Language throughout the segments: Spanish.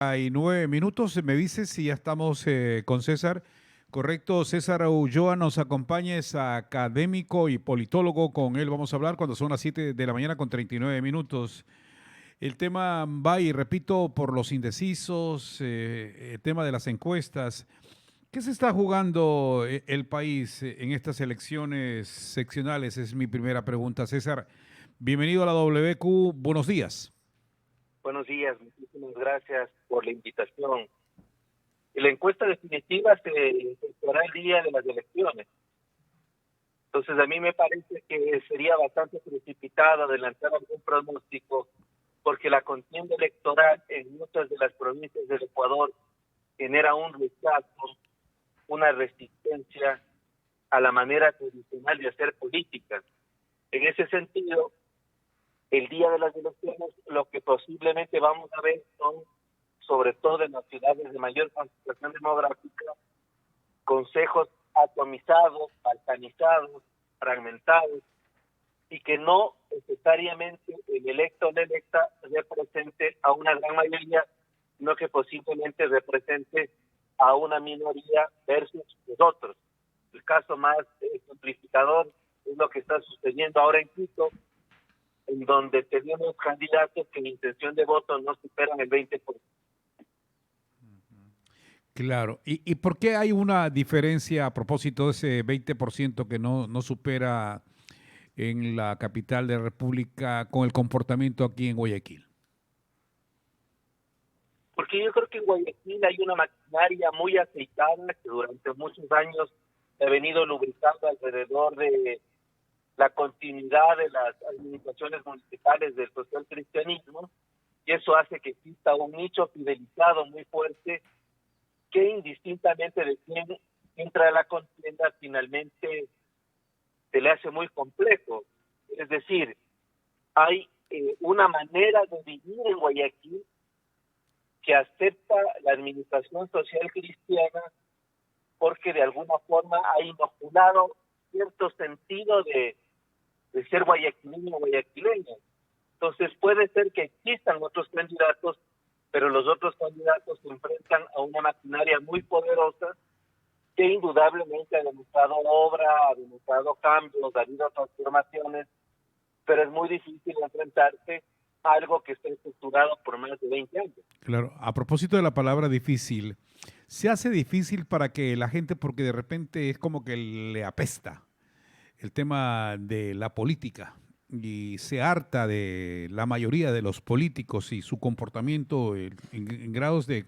Hay 9 minutos, me dice si ya estamos con César. Correcto, César Ulloa nos acompaña, es académico y politólogo. Con él vamos a hablar cuando son las 7 de la mañana con 39 minutos. El tema va, y repito, por los indecisos, el tema de las encuestas. ¿Qué se está jugando el país en estas elecciones seccionales? Es mi primera pregunta. César, bienvenido a la WQ, buenos días. Buenos días, muchísimas gracias por la invitación. La encuesta definitiva se efectuará el día de las elecciones. Entonces, a mí me parece que sería bastante precipitado adelantar algún pronóstico, porque la contienda electoral en muchas de las provincias del Ecuador genera un rechazo, una resistencia a la manera tradicional de hacer política. En ese sentido, el día de las elecciones, lo que posiblemente vamos a ver son, sobre todo en las ciudades de mayor concentración demográfica, consejos atomizados, balcanizados, fragmentados, y que no necesariamente el electo o la electa represente a una gran mayoría, sino que posiblemente represente a una minoría versus los otros. El caso más simplificador es lo que está sucediendo ahora en Quito, en donde tenemos candidatos que en intención de voto no superan el 20%. Claro. ¿Y por qué hay una diferencia a propósito de ese 20% que no supera en la capital de la República con el comportamiento aquí en Guayaquil? Porque yo creo que en Guayaquil hay una maquinaria muy aceitada que durante muchos años se ha venido lubricando alrededor de la continuidad de las administraciones municipales del socialcristianismo, y eso hace que exista un nicho fidelizado muy fuerte que indistintamente de quién entra a la contienda finalmente se le hace muy complejo. Es decir, hay una manera de vivir en Guayaquil que acepta la administración social cristiana porque de alguna forma ha inoculado cierto sentido de ser guayaquileño o guayaquileño. Entonces puede ser que existan otros candidatos, pero los otros candidatos se enfrentan a una maquinaria muy poderosa que indudablemente ha demostrado obra, ha demostrado cambios, ha habido transformaciones, pero es muy difícil enfrentarse a algo que está estructurado por más de 20 años. Claro, a propósito de la palabra difícil, se hace difícil para que la gente, porque de repente es como que le apesta el tema de la política y se harta de la mayoría de los políticos y su comportamiento en grados de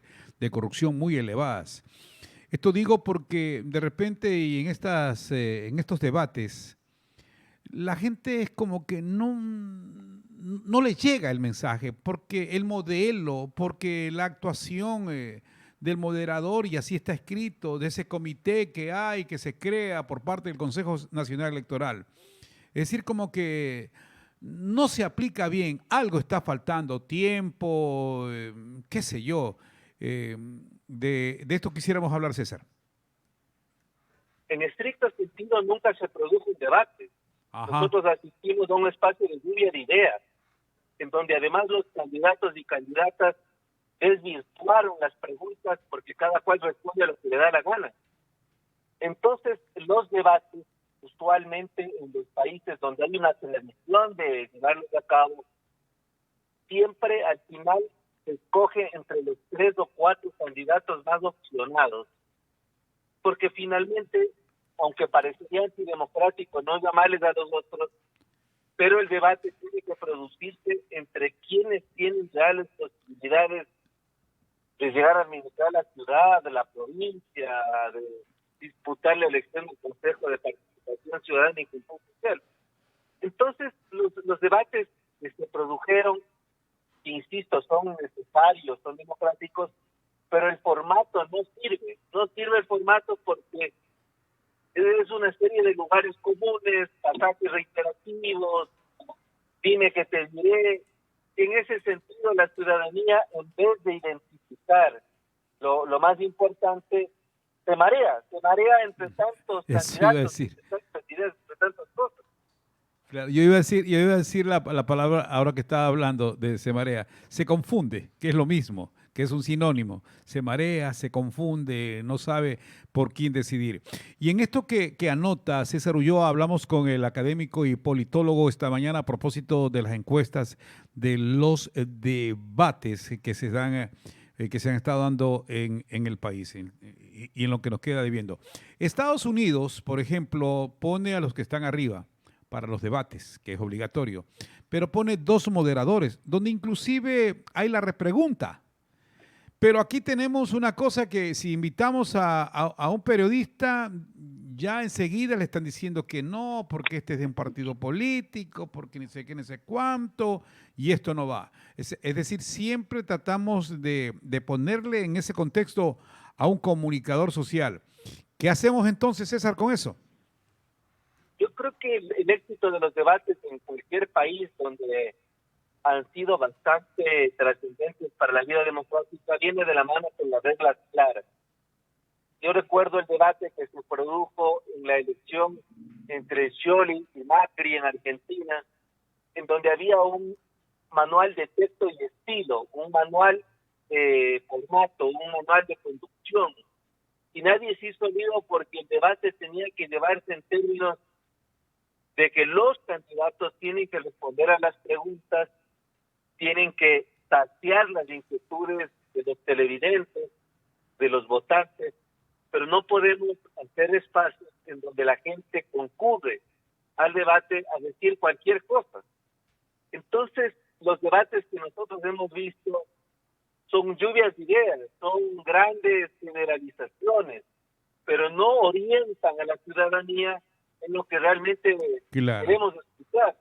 corrupción muy elevadas. Esto digo porque de repente y en estos debates la gente es como que no le llega el mensaje, porque el modelo, porque la actuación del moderador, y así está escrito, de ese comité que hay, que se crea por parte del Consejo Nacional Electoral. Es decir, como que no se aplica bien, algo está faltando, tiempo, qué sé yo. Eh, de esto quisiéramos hablar, César. En estricto sentido nunca se produjo un debate. Ajá. Nosotros asistimos a un espacio de lluvia de ideas, en donde además los candidatos y candidatas desvirtuaron las preguntas porque cada cual responde a lo que le da la gana. Entonces, los debates, usualmente en los países donde hay una tradición de llevarlos a cabo, siempre al final se escoge entre los 3 o 4 candidatos más opcionados, porque finalmente, aunque parecería antidemocrático no llamarles a los otros, pero el debate tiene que producirse entre quienes tienen reales posibilidades de llegar a administrar la ciudad, de la provincia, de disputar la elección del Consejo de Participación Ciudadana y Control Social. Entonces, los debates que se produjeron, insisto, son necesarios, son democráticos, pero el formato no sirve el formato porque es una serie de lugares comunes, pasajes reiterativos, dime que te diré. En ese sentido, la ciudadanía, en vez de identificar lo más importante, se marea entre tantos Eso iba a candidatos, decir. entre tantas cosas. Claro, yo iba a decir la palabra ahora que estaba hablando de se marea. Se confunde, que es lo mismo. que es un sinónimo. Se marea, se confunde, no sabe por quién decidir. Y en esto que anota César Ulloa, hablamos con el académico y politólogo esta mañana a propósito de las encuestas de los debates que se han estado dando en el país y en lo que nos queda debiendo. Estados Unidos, por ejemplo, pone a los que están arriba para los debates, que es obligatorio, pero pone 2 moderadores, donde inclusive hay la repregunta. Pero aquí tenemos una cosa que si invitamos a un periodista, ya enseguida le están diciendo que no, porque este es de un partido político, porque ni sé qué, ni sé cuánto, y esto no va. Es decir, siempre tratamos de ponerle en ese contexto a un comunicador social. ¿Qué hacemos entonces, César, con eso? Yo creo que el éxito de los debates en cualquier país donde han sido bastante trascendentes para la vida democrática viene de la mano con las reglas claras. Yo recuerdo el debate que se produjo en la elección entre Scioli y Macri en Argentina, en donde había un manual de texto y estilo, un manual de formato, un manual de conducción, y nadie se hizo lío porque el debate tenía que llevarse en términos de que los candidatos tienen que responder a las preguntas, tienen que saciar las inquietudes de los televidentes, de los votantes, pero no podemos hacer espacios en donde la gente concurre al debate a decir cualquier cosa. Entonces, los debates que nosotros hemos visto son lluvias de ideas, son grandes generalizaciones, pero no orientan a la ciudadanía en lo que realmente queremos escuchar.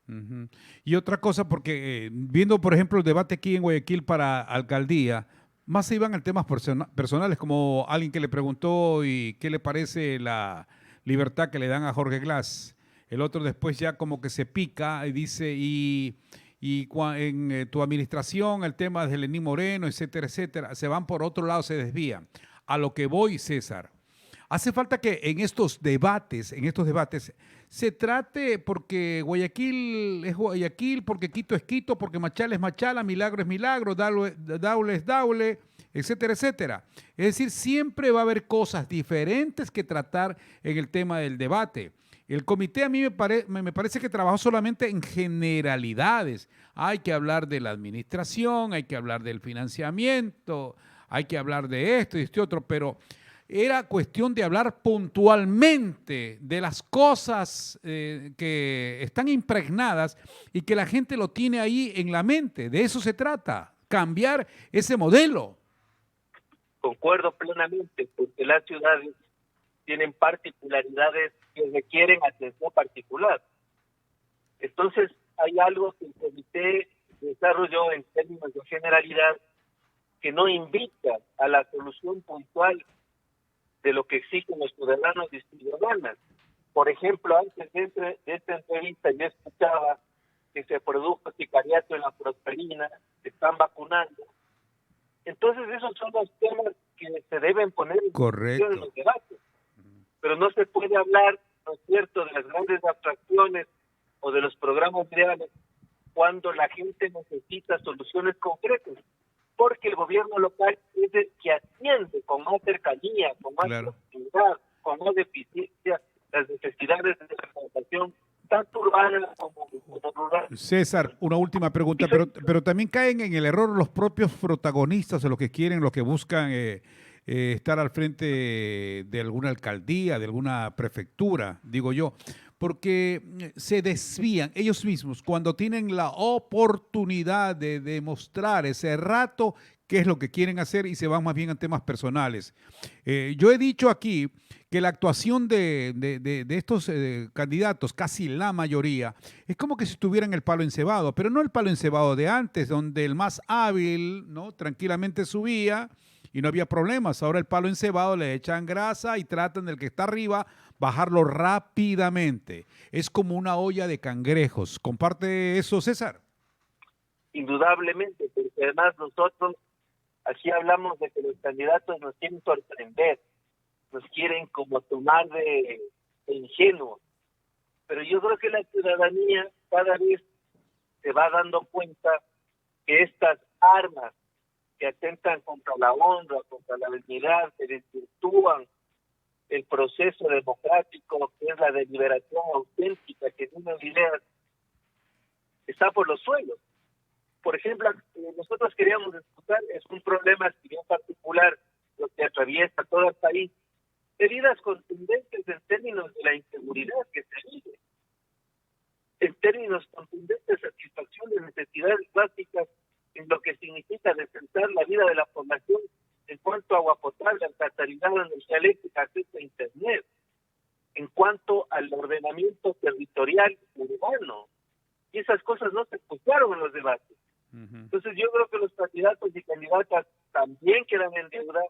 Uh-huh. Y otra cosa, porque viendo, por ejemplo, el debate aquí en Guayaquil para alcaldía, más se iban a temas personales, como alguien que le preguntó y qué le parece la libertad que le dan a Jorge Glass. El otro después ya como que se pica y dice, en tu administración el tema de Lenín Moreno, etcétera, etcétera, se van por otro lado, se desvían. A lo que voy, César, hace falta que en estos debates, se trate, porque Guayaquil es Guayaquil, porque Quito es Quito, porque Machala es Machala, Milagro es Milagro, Daule es Daule, etcétera, etcétera. Es decir, siempre va a haber cosas diferentes que tratar en el tema del debate. El comité a mí me parece que trabajó solamente en generalidades. Hay que hablar de la administración, hay que hablar del financiamiento, hay que hablar de esto y este otro, pero era cuestión de hablar puntualmente de las cosas que están impregnadas y que la gente lo tiene ahí en la mente. De eso se trata, cambiar ese modelo. Concuerdo plenamente, porque las ciudades tienen particularidades que requieren atención particular. Entonces, hay algo que el comité desarrolló en términos de generalidad que no invita a la solución puntual de lo que exigen los ciudadanos y ciudadanas. Por ejemplo, antes de esta entrevista yo escuchaba que se produjo sicariato en la Prosperina, se están vacunando. Entonces esos son los temas que se deben poner en discusión en los debates. Pero no se puede hablar, ¿no es cierto?, de las grandes abstracciones o de los programas reales cuando la gente necesita soluciones concretas. Porque el gobierno local es el que atiende con más cercanía, con más proximidad, con más eficiencia las necesidades de la población, tanto urbana como rural. César, una última pregunta, pero también caen en el error los propios protagonistas, o los que quieren, los que buscan estar al frente de alguna alcaldía, de alguna prefectura, digo yo, porque se desvían ellos mismos cuando tienen la oportunidad de demostrar ese rato qué es lo que quieren hacer y se van más bien a temas personales. Yo he dicho aquí que la actuación de estos candidatos, casi la mayoría, es como que si estuvieran el palo encebado, pero no el palo encebado de antes, donde el más hábil, ¿no?, tranquilamente subía y no había problemas. Ahora el palo encebado le echan grasa y tratan del que está arriba bajarlo rápidamente. Es como una olla de cangrejos. ¿Comparte eso, César? Indudablemente, porque además nosotros aquí hablamos de que los candidatos nos quieren sorprender, nos quieren como tomar de ingenuos. Pero yo creo que la ciudadanía cada vez se va dando cuenta que estas armas que atentan contra la honra, contra la dignidad, que desvirtúan el proceso democrático, que es la deliberación auténtica, que es una idea, está por los suelos. Por ejemplo, nosotros queríamos discutir, es un problema si bien particular, lo que atraviesa todo el país, medidas contundentes en términos de la inseguridad que se vive, en términos contundentes de satisfacción de necesidades básicas, en lo que significa defensar la vida de la población en cuanto a agua potable, alcantarillado, energía eléctrica, acceso a Internet, en cuanto al ordenamiento territorial urbano. Y esas cosas no se escucharon en los debates. Entonces yo creo que los candidatos y candidatas también quedan en deuda,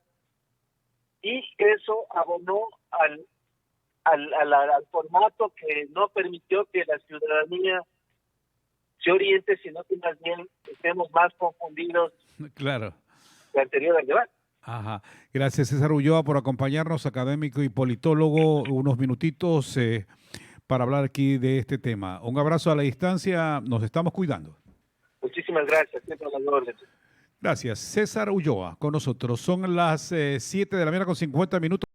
y eso abonó al formato que no permitió que la ciudadanía se oriente, sino que más bien estemos más confundidos. Claro. Que anterior al debate. Ajá. Gracias, César Ulloa, por acompañarnos, académico y politólogo, unos minutitos para hablar aquí de este tema. Un abrazo a la distancia, nos estamos cuidando. Muchísimas gracias, siempre a las órdenes. Gracias. César Ulloa con nosotros. Son las 7 de la mañana con 50 minutos.